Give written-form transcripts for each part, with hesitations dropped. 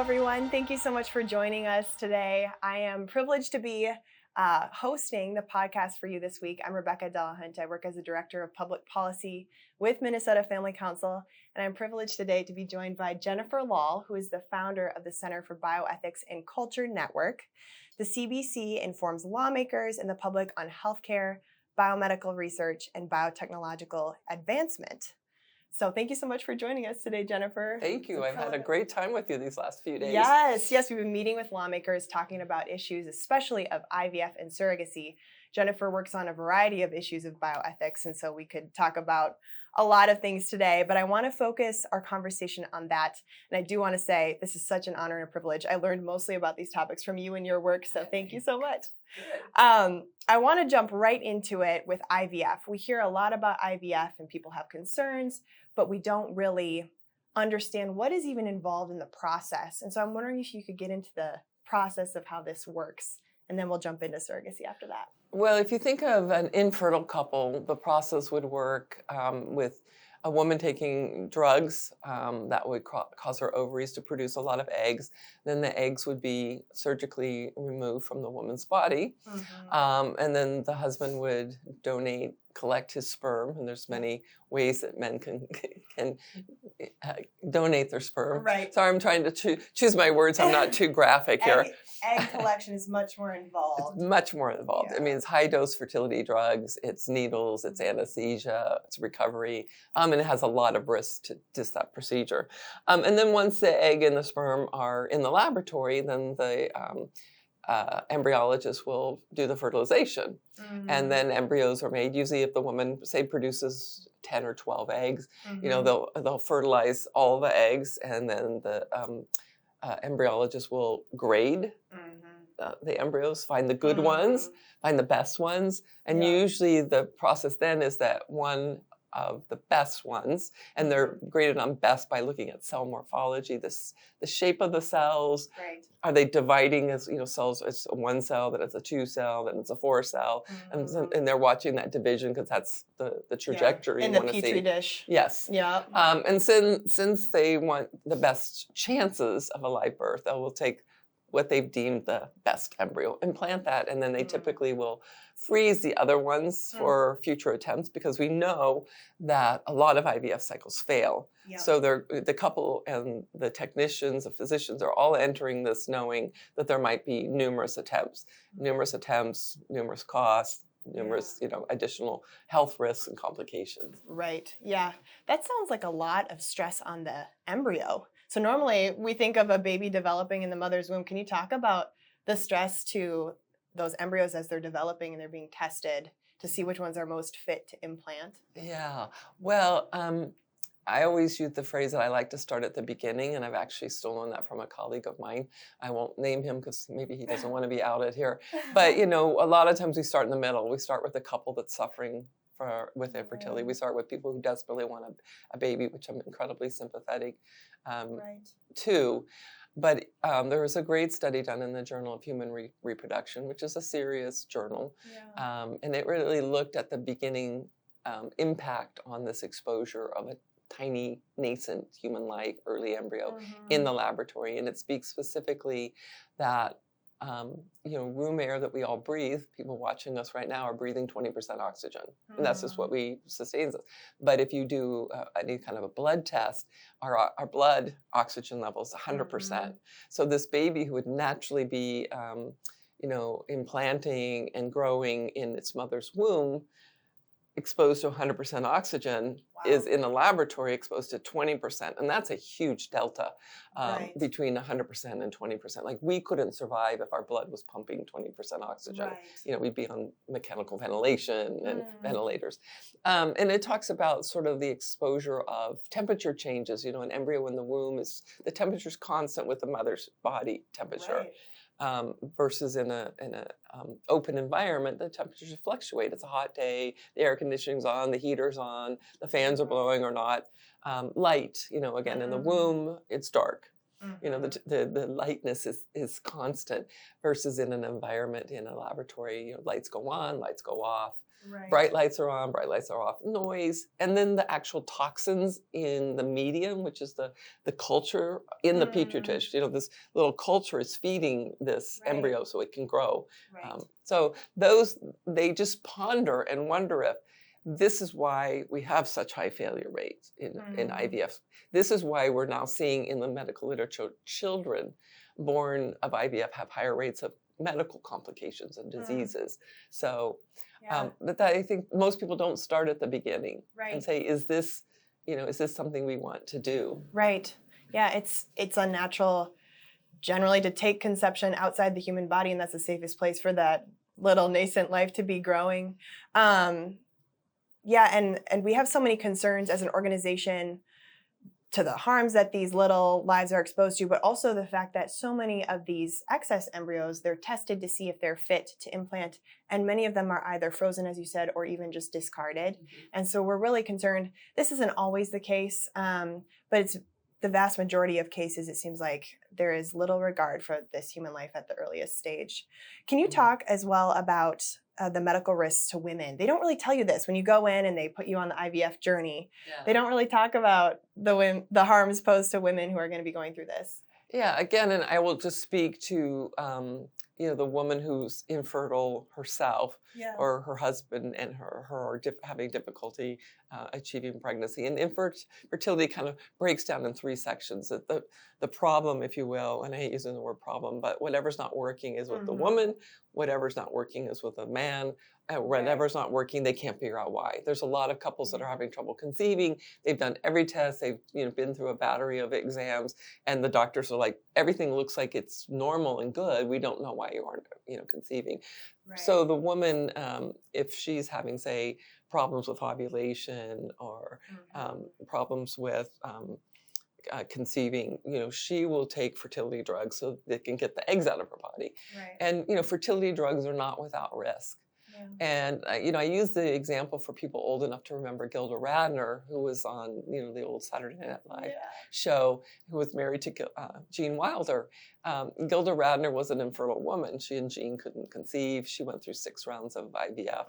everyone. Thank you so much for joining us today. I am privileged to be hosting the podcast for you this week. I'm Rebecca Delahunt. I work as a director of public policy with Minnesota Family Council, and I'm privileged today to be joined by Jennifer Lahl, who is the founder of the Center for Bioethics and Culture Network. The CBC informs lawmakers and the public on healthcare, biomedical research, and biotechnological advancement. So thank you so much for joining us today, Jennifer. Thank you. I've had a great time with you these last few days. Yes, we've been meeting with lawmakers talking about issues, especially of IVF and surrogacy. Jennifer works on a variety of issues of bioethics, and so we could talk about a lot of things today, but I want to focus our conversation on that. And I do want to say this is such an honor and a privilege. I learned mostly about these topics from you and your work, so thank you so much. I want to jump right into it with IVF. We hear a lot about IVF and people have concerns, but we don't really understand what is even involved in the process. And so I'm wondering if you could get into the process of how this works, and then we'll jump into surrogacy after that. Well, if you think of an infertile couple, the process would work with a woman taking drugs that would cause her ovaries to produce a lot of eggs. Then the eggs would be surgically removed from the woman's body. And then the husband would collect his sperm. And there's many ways that men can donate their sperm. Right. Sorry, I'm trying to choose my words. I'm not too graphic here. Egg collection is much more involved. It's much more involved. Yeah. I mean, it's high-dose fertility drugs, it's needles, it's anesthesia, it's recovery, and it has a lot of risks to just that procedure. And then once the egg and the sperm are in the laboratory, then the embryologist will do the fertilization. And then embryos are made. Usually if the woman, say, produces 10 or 12 eggs, they'll fertilize all the eggs, and then the embryologist will grade the embryos, find the good ones, find the best ones, and usually the process then is that one of the best ones, and they're graded on best by looking at cell morphology, the shape of the cells. Right. Are they dividing as cells? It's a 1 cell, then it's a 2 cell, then it's a 4 cell, and they're watching that division because that's the trajectory in you the want to see. petri dish. Yes. Yeah. And since they want the best chances of a live birth, they will take what they've deemed the best embryo, implant that, and then they typically will freeze the other ones for future attempts, because we know that a lot of IVF cycles fail. Yeah. So the couple and the technicians, the physicians are all entering this knowing that there might be numerous attempts, numerous costs, numerous additional health risks and complications. Right. Yeah. That sounds like a lot of stress on the embryo. So normally we think of a baby developing in the mother's womb. Can you talk about the stress to those embryos as they're developing and they're being tested to see which ones are most fit to implant? Yeah. Well, I always use the phrase that I like to start at the beginning, and I've actually stolen that from a colleague of mine. I won't name him because maybe he doesn't want to be outed here. But, a lot of times we start in the middle. We start with a couple that's suffering with infertility. We start with people who desperately want a baby, which I'm incredibly sympathetic to. But there was a great study done in the Journal of Human Reproduction, which is a serious journal. Yeah. And it really looked at the beginning impact on this exposure of a tiny nascent human life, early embryo in the laboratory. And it speaks specifically that room air that we all breathe, people watching us right now are breathing 20% oxygen. And that's just what sustains us. But if you do any kind of a blood test, our blood oxygen level is 100%. So this baby who would naturally be, implanting and growing in its mother's womb, exposed to 100% oxygen, is in a laboratory exposed to 20%. And that's a huge delta between 100% and 20%. Like, we couldn't survive if our blood was pumping 20% oxygen. Right. We'd be on mechanical ventilation and ventilators. And it talks about sort of the exposure of temperature changes. An embryo in the womb the temperature's constant with the mother's body temperature. Right. Versus in a open environment, the temperatures fluctuate. It's a hot day, the air conditioning's on, the heater's on, the fans are blowing or not. Light, again, in the womb, it's dark. The lightness is constant, versus in an environment in a laboratory, lights go on, lights go off. Right. Bright lights are on, bright lights are off, noise, and then the actual toxins in the medium, which is the culture in the petri dish. This little culture is feeding this Right. embryo so it can grow. Right. So those, they just ponder and wonder if this is why we have such high failure rates in IVF. This is why we're now seeing in the medical literature children born of IVF have higher rates of medical complications and diseases. So that I think most people don't start at the beginning and say, is this something we want to do? Right. Yeah, it's unnatural generally to take conception outside the human body, and that's the safest place for that little nascent life to be growing. Yeah, and we have so many concerns as an organization to the harms that these little lives are exposed to, but also the fact that so many of these excess embryos, they're tested to see if they're fit to implant, and many of them are either frozen, as you said, or even just discarded. And so we're really concerned. This isn't always the case, but it's the vast majority of cases, it seems like there is little regard for this human life at the earliest stage. Can you talk as well about the medical risks to women? They don't really tell you this when you go in and they put you on the IVF journey. Yeah. They don't really talk about the harms posed to women who are going to be going through this. Yeah, again, and I will just speak to the woman who's infertile herself, or her husband and her are having difficulty achieving pregnancy. And infertility kind of breaks down in three sections. The problem, if you will, and I hate using the word problem, but whatever's not working is with the woman, whatever's not working is with a man, and whatever's not working, they can't figure out why. There's a lot of couples that are having trouble conceiving. They've done every test. They've been through a battery of exams, and the doctors are like, everything looks like it's normal and good. We don't know why you aren't conceiving. Right. So the woman, if she's having, say, problems with ovulation or problems with conceiving, she will take fertility drugs so they can get the eggs out of her body. Right. And fertility drugs are not without risk. Yeah. And I use the example for people old enough to remember Gilda Radner, who was on the old Saturday Night Live show, who was married to Gene Wilder. Gilda Radner was an infertile woman. She and Gene couldn't conceive. She went through 6 rounds of IVF,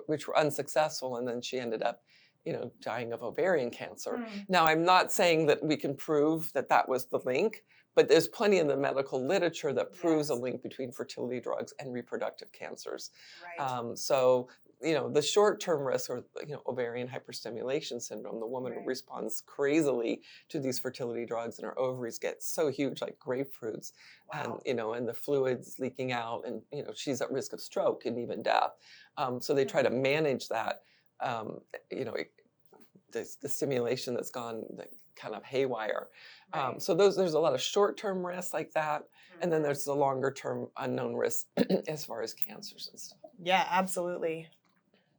which were unsuccessful, and then she ended up dying of ovarian cancer. Now, I'm not saying that we can prove that that was the link, but there's plenty in the medical literature that proves a link between fertility drugs and reproductive cancers. Right. So, the short-term risk, or ovarian hyperstimulation syndrome, the woman who responds crazily to these fertility drugs, and her ovaries get so huge, like grapefruits, and and the fluids leaking out, and she's at risk of stroke and even death. So they try to manage that. The stimulation that's gone kind of haywire. Right. So there's a lot of short-term risks like that, and then there's the longer-term unknown risks as far as cancers and stuff. Yeah, absolutely.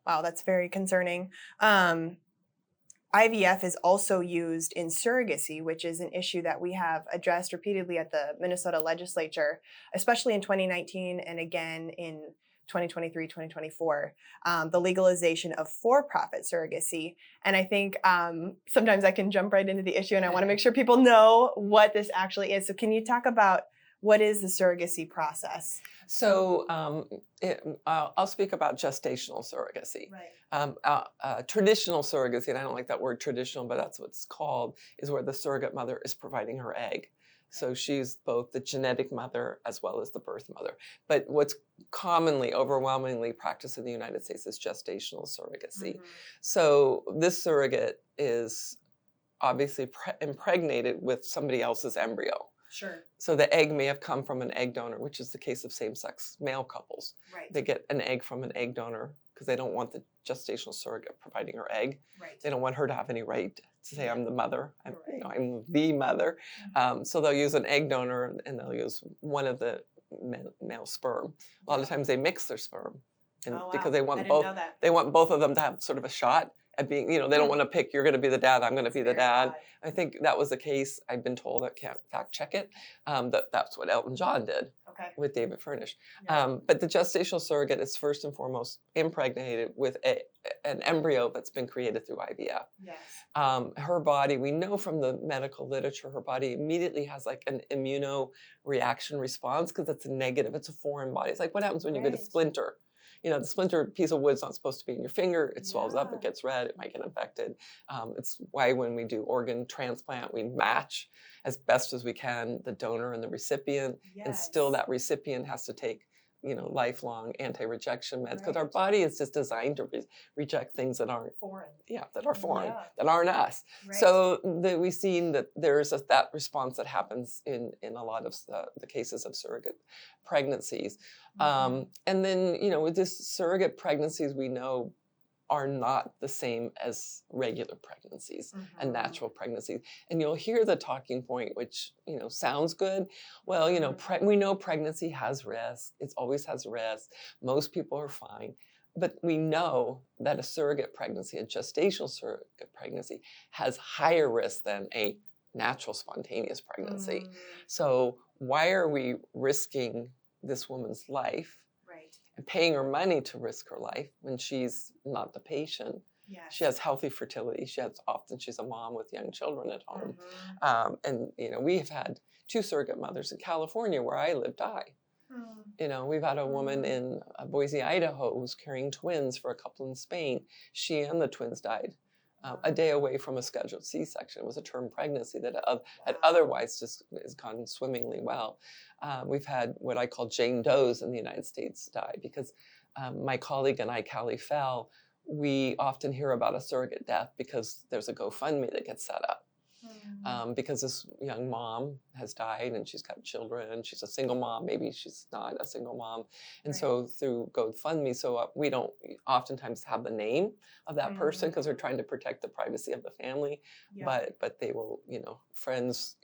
Wow, that's very concerning. IVF is also used in surrogacy, which is an issue that we have addressed repeatedly at the Minnesota legislature, especially in 2019 and again in 2023, 2024, the legalization of for-profit surrogacy. And I think sometimes I can jump right into the issue, and I want to make sure people know what this actually is. So can you talk about what is the surrogacy process? So I'll speak about gestational surrogacy. Right. Traditional surrogacy, and I don't like that word traditional, but that's what it's called, is where the surrogate mother is providing her egg. So she's both the genetic mother as well as the birth mother. But what's commonly, overwhelmingly practiced in the United States is gestational surrogacy. So this surrogate is obviously impregnated with somebody else's embryo. Sure. So the egg may have come from an egg donor, which is the case of same-sex male couples. Right. They get an egg from an egg donor because they don't want the gestational surrogate providing her egg. Right. They don't want her to have any right to say, I'm the mother, I'm the mother. So they'll use an egg donor, and they'll use one of the male sperm. A lot of times they mix their sperm, and because they want both of them to have sort of a shot at being, they don't want to pick, you're going to be the dad, I'm going to be the dad. I think that was the case. I've been told, I can't fact check it, that's what Elton John did with David Furnish. But the gestational surrogate is first and foremost impregnated with an embryo that's been created through IVF. Yes. Her body, we know from the medical literature, her body immediately has like an immunoreaction response because it's a negative, it's a foreign body. It's like what happens when you get a splinter. the splintered piece of wood's not supposed to be in your finger. It swells up, Yeah. it gets red, it might get infected. It's why when we do organ transplant, we match as best as we can the donor and the recipient, and still that recipient has to take lifelong anti-rejection meds, because our Right. body is just designed to reject things that aren't Foreign. that are foreign, Yeah. that aren't us. Right. So we've seen that there's that response that happens in a lot of the cases of surrogate pregnancies. Mhm. And then, with this surrogate pregnancies, we know are not the same as regular pregnancies and Mhm. natural pregnancies. And you'll hear the talking point, which, sounds good. Well, Mhm. we know pregnancy has risk. It always has risk. Most people are fine. But we know that a surrogate pregnancy, a gestational surrogate pregnancy, has higher risk than a natural spontaneous pregnancy. Mm. So why are we risking this woman's life Right. and paying her money to risk her life when she's not the patient? Yes. She has healthy fertility. She's a mom with young children at home. Mhm. And we've had 2 surrogate mothers in California where I live die. Mm. We've had a woman Mhm. in Boise, Idaho, who's carrying twins for a couple in Spain. She and the twins died a day away from a scheduled C-section. It was a term pregnancy that had Wow. otherwise just has gone swimmingly well. We've had what I call Jane Does in the United States die because my colleague and I, Callie Fell, we often hear about a surrogate death because there's a GoFundMe that gets set up. Because this young mom has died and she's got children. She's a single mom. Maybe she's not a single mom. And Right. so through GoFundMe, we don't oftentimes have the name of that person because we're trying to protect the privacy of the family. Yeah. But they will, friends,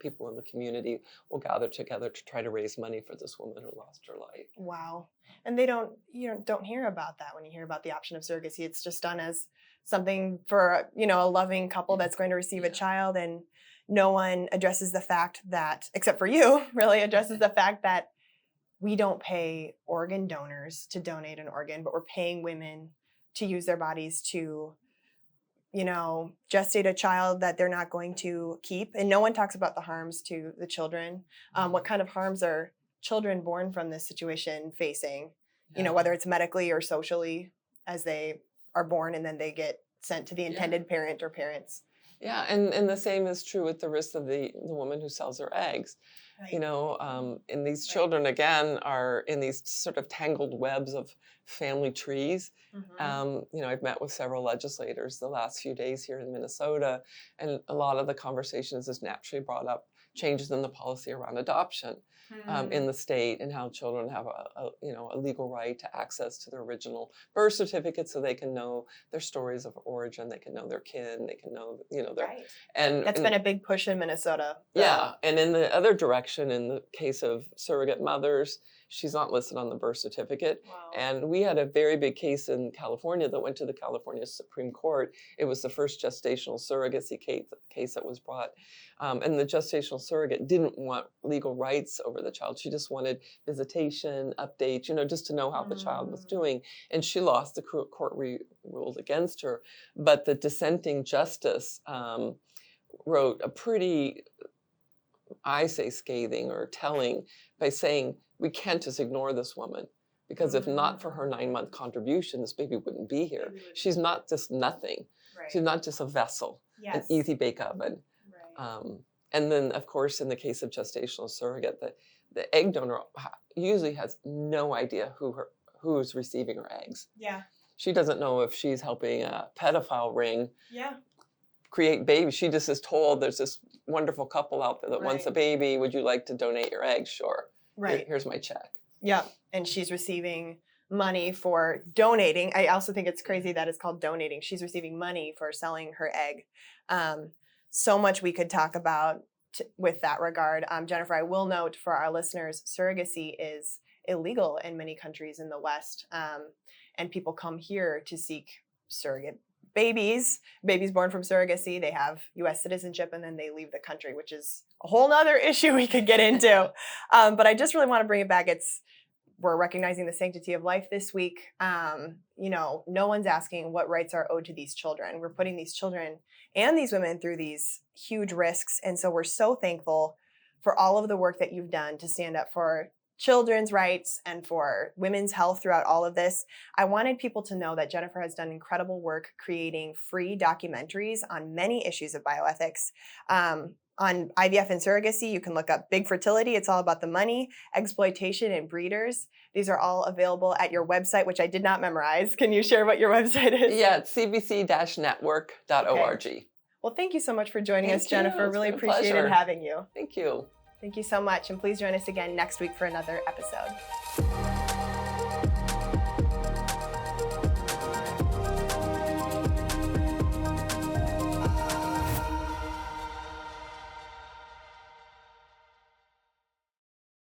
people in the community will gather together to try to raise money for this woman who lost her life. Wow. And they don't hear about that when you hear about the option of surrogacy. It's just done as something for, a loving couple that's going to receive a Yeah. child, and no one addresses the fact that, except for you, really addresses the fact that we don't pay organ donors to donate an organ, but we're paying women to use their bodies to, gestate a child that they're not going to keep. And no one talks about the harms to the children. What kind of harms are children born from this situation facing, whether it's medically or socially, as they are born and then they get sent to the intended parent or parents. Yeah, and the same is true with the risk of the woman who sells her eggs. Right. And these Right. children, again, are in these sort of tangled webs of family trees. Mhm. I've met with several legislators the last few days here in Minnesota, and a lot of the conversations has naturally brought up changes in the policy around adoption in the state, and how children have a legal right to access to their original birth certificate so they can know their stories of origin, they can know their kin, they can know their Right. and That's been a big push in Minnesota. yeah, and in the other direction, in the case of surrogate mothers, she's not listed on the birth certificate. Wow. And we had a very big case in California that went to the California Supreme Court. It was the first gestational surrogacy case that was brought. And the gestational surrogate didn't want legal rights over the child. She just wanted visitation, updates, just to know how the child was doing. And she lost. The court ruled against her. But the dissenting justice wrote a pretty, I say, scathing or telling by saying, we can't just ignore this woman, because if not for her 9-month contribution, this baby wouldn't be here. She's not just nothing. Right. She's not just a vessel, Yes. an easy bake oven. Right. And then, of course, in the case of gestational surrogate, the egg donor usually has no idea who's receiving her eggs. Yeah. She doesn't know if she's helping a pedophile ring Yeah. create babies. She just is told there's this wonderful couple out there that wants a Right. baby. Would you like to donate your eggs? Sure. Right. Here's my check. Yeah. And she's receiving money for donating. I also think it's crazy that it's called donating. She's receiving money for selling her egg. So much we could talk about with that regard. Jennifer, I will note for our listeners, surrogacy is illegal in many countries in the West. And people come here to seek surrogate babies born from surrogacy. They have U.S. citizenship and then they leave the country, which is a whole nother issue we could get into. But I just really want to bring it back. We're recognizing the sanctity of life this week. No one's asking what rights are owed to these children. We're putting these children and these women through these huge risks. And so we're so thankful for all of the work that you've done to stand up for children's rights and for women's health throughout all of this, I wanted people to know that Jennifer has done incredible work creating free documentaries on many issues of bioethics. On IVF and surrogacy, you can look up Big Fertility. It's all about the money, exploitation, and breeders. These are all available at your website, which I did not memorize. Can you share what your website is? Yeah, it's cbc-network.org. Okay. Well, thank you so much for joining us, Jennifer. It's Really been a appreciated pleasure. having you. Thank you. Thank you so much. And please join us again next week for another episode.